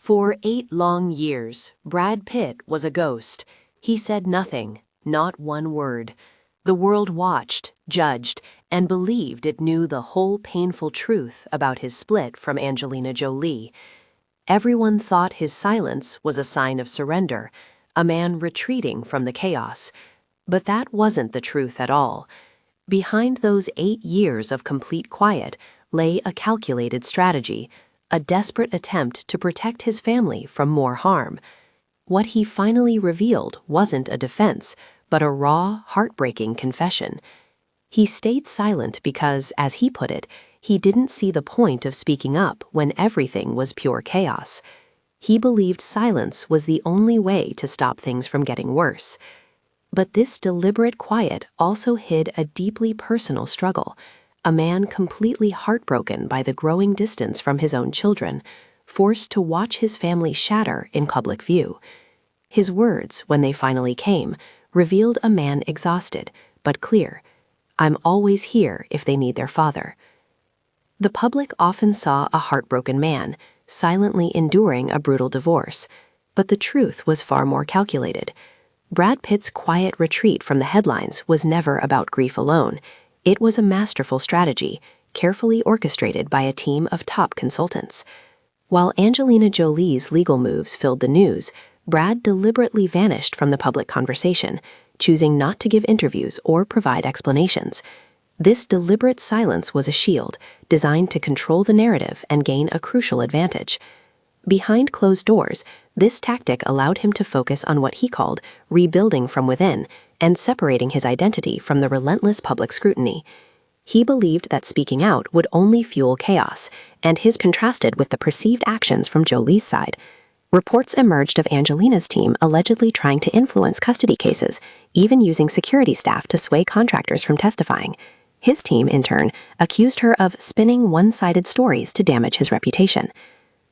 For 8 long years, Brad Pitt was a ghost. He said nothing, not one word. The world watched, judged, and believed it knew the whole painful truth about his split from Angelina Jolie. Everyone thought his silence was a sign of surrender, a man retreating from the chaos. But that wasn't the truth at all. Behind those 8 years of complete quiet lay a calculated strategy, a desperate attempt to protect his family from more harm. What he finally revealed wasn't a defense, but a raw, heartbreaking confession. He stayed silent because, as he put it, he didn't see the point of speaking up when everything was pure chaos. He believed silence was the only way to stop things from getting worse. But this deliberate quiet also hid a deeply personal struggle, a man completely heartbroken by the growing distance from his own children, forced to watch his family shatter in public view. His words, when they finally came, revealed a man exhausted, but clear. "I'm always here if they need their father." The public often saw a heartbroken man, silently enduring a brutal divorce, but the truth was far more calculated. Brad Pitt's quiet retreat from the headlines was never about grief alone. It was a masterful strategy, carefully orchestrated by a team of top consultants. While Angelina Jolie's legal moves filled the news, Brad deliberately vanished from the public conversation, choosing not to give interviews or provide explanations. This deliberate silence was a shield, designed to control the narrative and gain a crucial advantage. Behind closed doors, this tactic allowed him to focus on what he called rebuilding from within and separating his identity from the relentless public scrutiny. He believed that speaking out would only fuel chaos, and his contrasted with the perceived actions from Jolie's side. Reports emerged of Angelina's team allegedly trying to influence custody cases, even using security staff to sway contractors from testifying. His team, in turn, accused her of spinning one-sided stories to damage his reputation.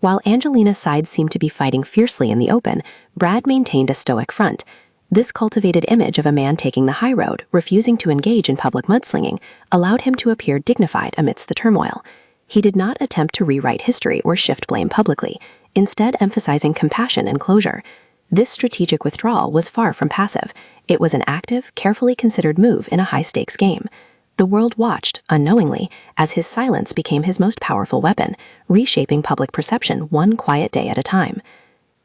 While Angelina's side seemed to be fighting fiercely in the open, Brad maintained a stoic front. This cultivated image of a man taking the high road, refusing to engage in public mudslinging, allowed him to appear dignified amidst the turmoil. He did not attempt to rewrite history or shift blame publicly, instead emphasizing compassion and closure. This strategic withdrawal was far from passive. It was an active, carefully considered move in a high-stakes game. The world watched, unknowingly, as his silence became his most powerful weapon, reshaping public perception one quiet day at a time.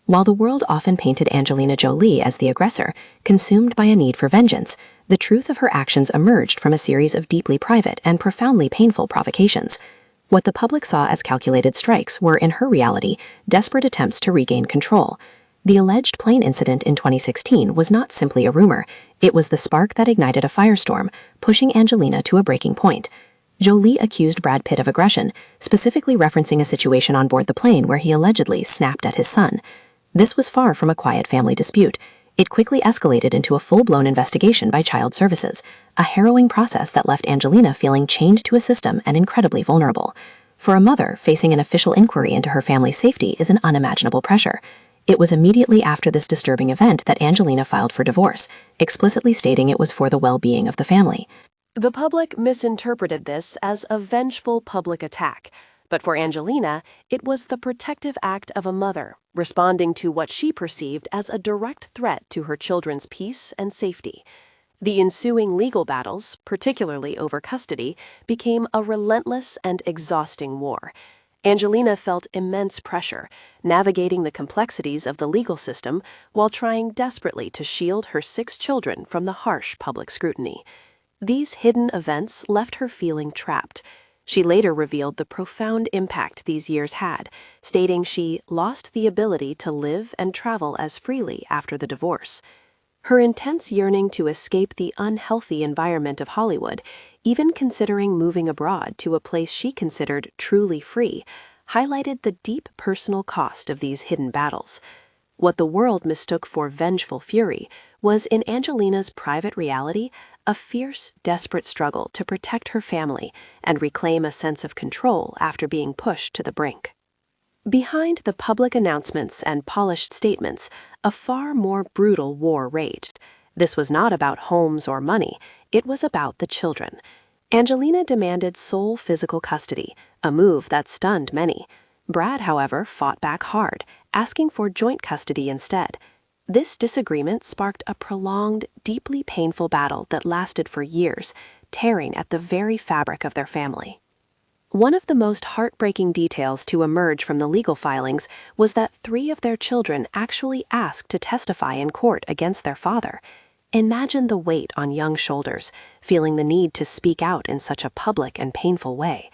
While the world often painted Angelina Jolie as the aggressor, consumed by a need for vengeance, the truth of her actions emerged from a series of deeply private and profoundly painful provocations. What the public saw as calculated strikes were, in her reality, desperate attempts to regain control. The alleged plane incident in 2016 was not simply a rumor. It was the spark that ignited a firestorm, pushing Angelina to a breaking point. Jolie accused Brad Pitt of aggression, specifically referencing a situation on board the plane where he allegedly snapped at his son. This was far from a quiet family dispute. It quickly escalated into a full-blown investigation by Child Services, a harrowing process that left Angelina feeling chained to a system and incredibly vulnerable. For a mother, facing an official inquiry into her family's safety is an unimaginable pressure. It was immediately after this disturbing event that Angelina filed for divorce, explicitly stating it was for the well-being of the family. The public misinterpreted this as a vengeful public attack, but for Angelina, it was the protective act of a mother, responding to what she perceived as a direct threat to her children's peace and safety. The ensuing legal battles, particularly over custody, became a relentless and exhausting war. Angelina felt immense pressure, navigating the complexities of the legal system while trying desperately to shield her 6 children from the harsh public scrutiny. These hidden events left her feeling trapped. She later revealed the profound impact these years had, stating she lost the ability to live and travel as freely after the divorce. Her intense yearning to escape the unhealthy environment of Hollywood, even considering moving abroad to a place she considered truly free, highlighted the deep personal cost of these hidden battles. What the world mistook for vengeful fury was, in Angelina's private reality, a fierce, desperate struggle to protect her family and reclaim a sense of control after being pushed to the brink. Behind the public announcements and polished statements, a far more brutal war raged. This was not about homes or money, it was about the children. Angelina demanded sole physical custody, a move that stunned many. Brad, however, fought back hard, asking for joint custody instead. This disagreement sparked a prolonged, deeply painful battle that lasted for years, tearing at the very fabric of their family. One of the most heartbreaking details to emerge from the legal filings was that 3 of their children actually asked to testify in court against their father. Imagine the weight on young shoulders, feeling the need to speak out in such a public and painful way.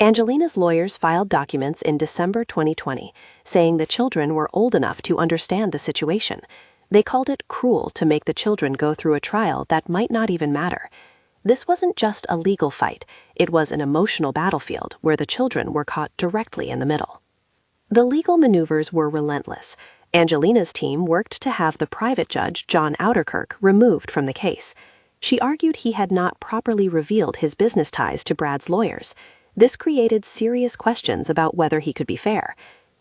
Angelina's lawyers filed documents in December 2020, saying the children were old enough to understand the situation. They called it cruel to make the children go through a trial that might not even matter. This wasn't just a legal fight, it was an emotional battlefield where the children were caught directly in the middle. The legal maneuvers were relentless. Angelina's team worked to have the private judge, John Outerkirk, removed from the case. She argued he had not properly revealed his business ties to Brad's lawyers. This created serious questions about whether he could be fair.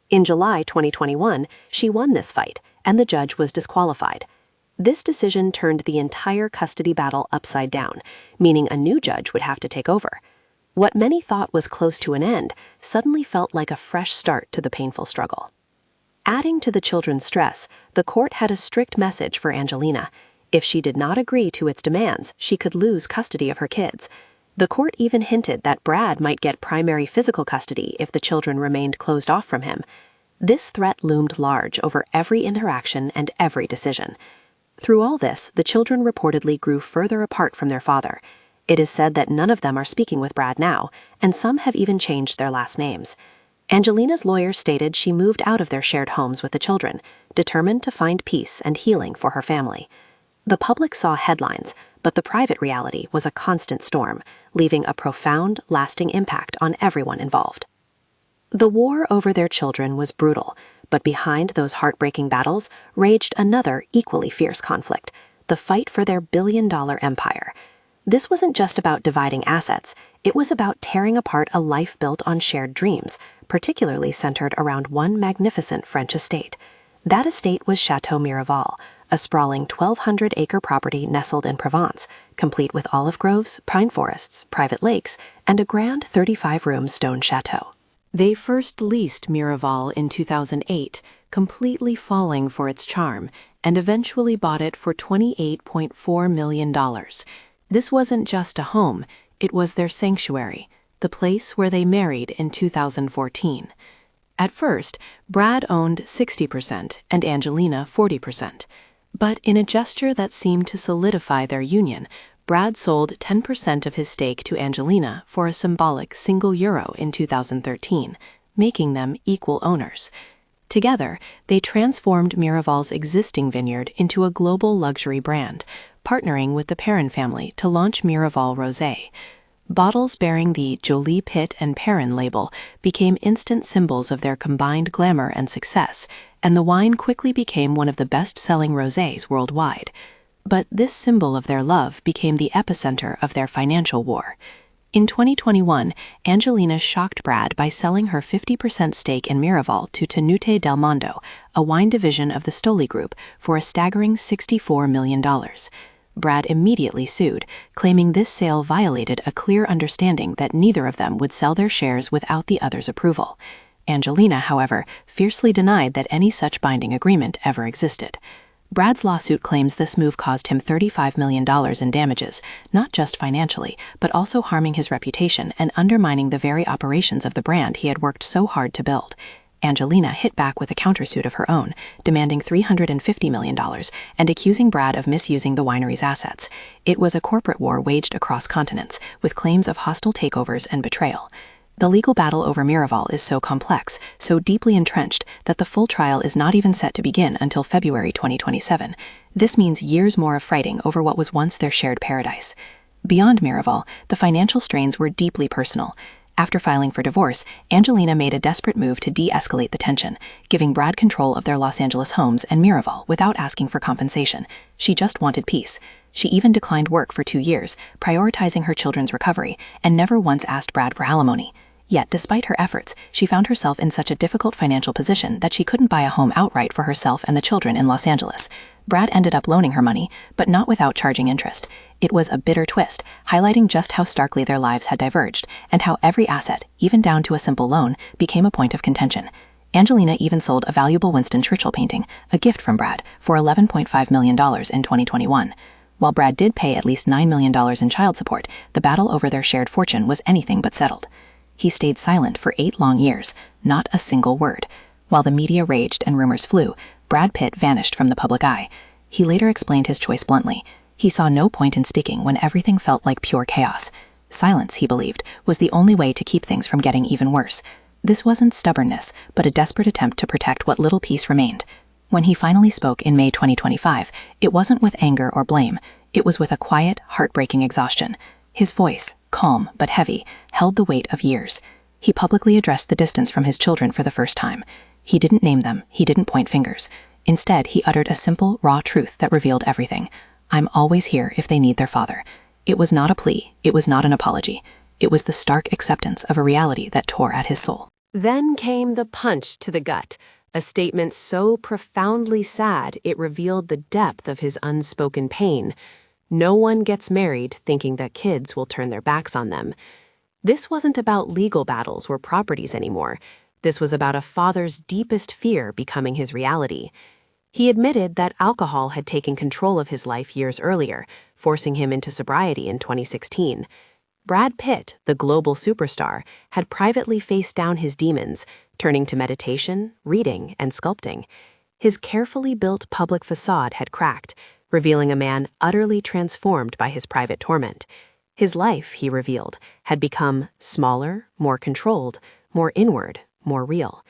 In July 2021, she won this fight, and the judge was disqualified. This decision turned the entire custody battle upside down, meaning a new judge would have to take over. What many thought was close to an end suddenly felt like a fresh start to the painful struggle. Adding to the children's stress, the court had a strict message for Angelina. If she did not agree to its demands, she could lose custody of her kids. The court even hinted that Brad might get primary physical custody if the children remained closed off from him. This threat loomed large over every interaction and every decision. Through all this, the children reportedly grew further apart from their father. It is said that none of them are speaking with Brad now, and some have even changed their last names. Angelina's lawyer stated she moved out of their shared homes with the children, determined to find peace and healing for her family. The public saw headlines, but the private reality was a constant storm, leaving a profound, lasting impact on everyone involved. The war over their children was brutal, but behind those heartbreaking battles raged another equally fierce conflict, the fight for their billion-dollar empire. This wasn't just about dividing assets, it was about tearing apart a life built on shared dreams, particularly centered around one magnificent French estate. That estate was Chateau Miraval, a sprawling 1,200-acre property nestled in Provence, complete with olive groves, pine forests, private lakes, and a grand 35-room stone chateau. They first leased Miraval in 2008, completely falling for its charm, and eventually bought it for $28.4 million. This wasn't just a home, it was their sanctuary, the place where they married in 2014. At first, Brad owned 60% and Angelina 40%. But in a gesture that seemed to solidify their union, Brad sold 10% of his stake to Angelina for a symbolic €1 in 2013, making them equal owners. Together, they transformed Miraval's existing vineyard into a global luxury brand, partnering with the Perrin family to launch Miraval Rosé. Bottles bearing the Jolie, Pitt, and Perrin label became instant symbols of their combined glamour and success, and the wine quickly became one of the best-selling rosés worldwide. But this symbol of their love became the epicenter of their financial war. In 2021, Angelina shocked Brad by selling her 50% stake in Miraval to Tenute del Mondo, a wine division of the Stoli Group, for a staggering $64 million. Brad immediately sued, claiming this sale violated a clear understanding that neither of them would sell their shares without the other's approval. Angelina, however, fiercely denied that any such binding agreement ever existed. Brad's lawsuit claims this move caused him $35 million in damages, not just financially, but also harming his reputation and undermining the very operations of the brand he had worked so hard to build. Angelina hit back with a countersuit of her own, demanding $350 million and accusing Brad of misusing the winery's assets. It was a corporate war waged across continents, with claims of hostile takeovers and betrayal. The legal battle over Miraval is so complex, so deeply entrenched, that the full trial is not even set to begin until February 2027. This means years more of fighting over what was once their shared paradise. Beyond Miraval, the financial strains were deeply personal. After filing for divorce, Angelina made a desperate move to de-escalate the tension, giving Brad control of their Los Angeles homes and Miraval without asking for compensation. She just wanted peace. She even declined work for 2 years, prioritizing her children's recovery, and never once asked Brad for alimony. Yet, despite her efforts, she found herself in such a difficult financial position that she couldn't buy a home outright for herself and the children in Los Angeles. Brad ended up loaning her money, but not without charging interest. It was a bitter twist, highlighting just how starkly their lives had diverged, and how every asset, even down to a simple loan, became a point of contention. Angelina even sold a valuable Winston Churchill painting, a gift from Brad, for $11.5 million in 2021. While Brad did pay at least $9 million in child support, the battle over their shared fortune was anything but settled. He stayed silent for 8 long years, not a single word. While the media raged and rumors flew, Brad Pitt vanished from the public eye. He later explained his choice bluntly. He saw no point in sticking when everything felt like pure chaos. Silence, he believed, was the only way to keep things from getting even worse. This wasn't stubbornness, but a desperate attempt to protect what little peace remained. When he finally spoke in May 2025, it wasn't with anger or blame. It was with a quiet, heartbreaking exhaustion. His voice, calm but heavy, held the weight of years. He publicly addressed the distance from his children for the first time. He didn't name them, he didn't point fingers. Instead, he uttered a simple, raw truth that revealed everything. I'm always here if they need their father. It was not a plea, it was not an apology. It was the stark acceptance of a reality that tore at his soul. Then came the punch to the gut, a statement so profoundly sad it revealed the depth of his unspoken pain. No one gets married thinking that kids will turn their backs on them. This wasn't about legal battles or properties anymore. This was about a father's deepest fear becoming his reality. He admitted that alcohol had taken control of his life years earlier, forcing him into sobriety in 2016. Brad Pitt, the global superstar, had privately faced down his demons, turning to meditation, reading, and sculpting. His carefully built public facade had cracked, revealing a man utterly transformed by his private torment. His life, he revealed, had become smaller, more controlled, more inward, more real.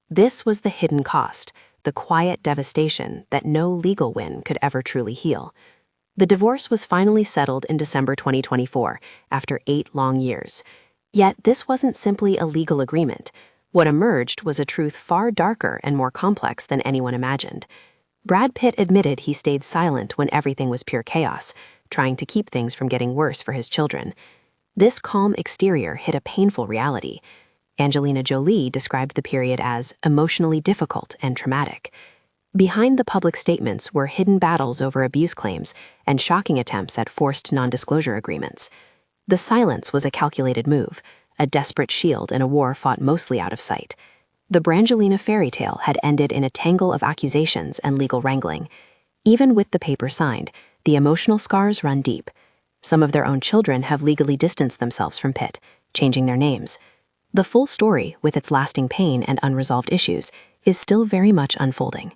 This was the hidden cost, the quiet devastation that no legal win could ever truly heal. The divorce was finally settled in December 2024, after 8 long years. Yet this wasn't simply a legal agreement. What emerged was a truth far darker and more complex than anyone imagined. Brad Pitt admitted he stayed silent when everything was pure chaos, trying to keep things from getting worse for his children. This calm exterior hid a painful reality. Angelina Jolie described the period as emotionally difficult and traumatic. Behind the public statements were hidden battles over abuse claims and shocking attempts at forced non-disclosure agreements. The silence was a calculated move, a desperate shield in a war fought mostly out of sight. The Brangelina fairy tale had ended in a tangle of accusations and legal wrangling. Even with the paper signed, the emotional scars run deep. Some of their own children have legally distanced themselves from Pitt, changing their names. The full story, with its lasting pain and unresolved issues, is still very much unfolding.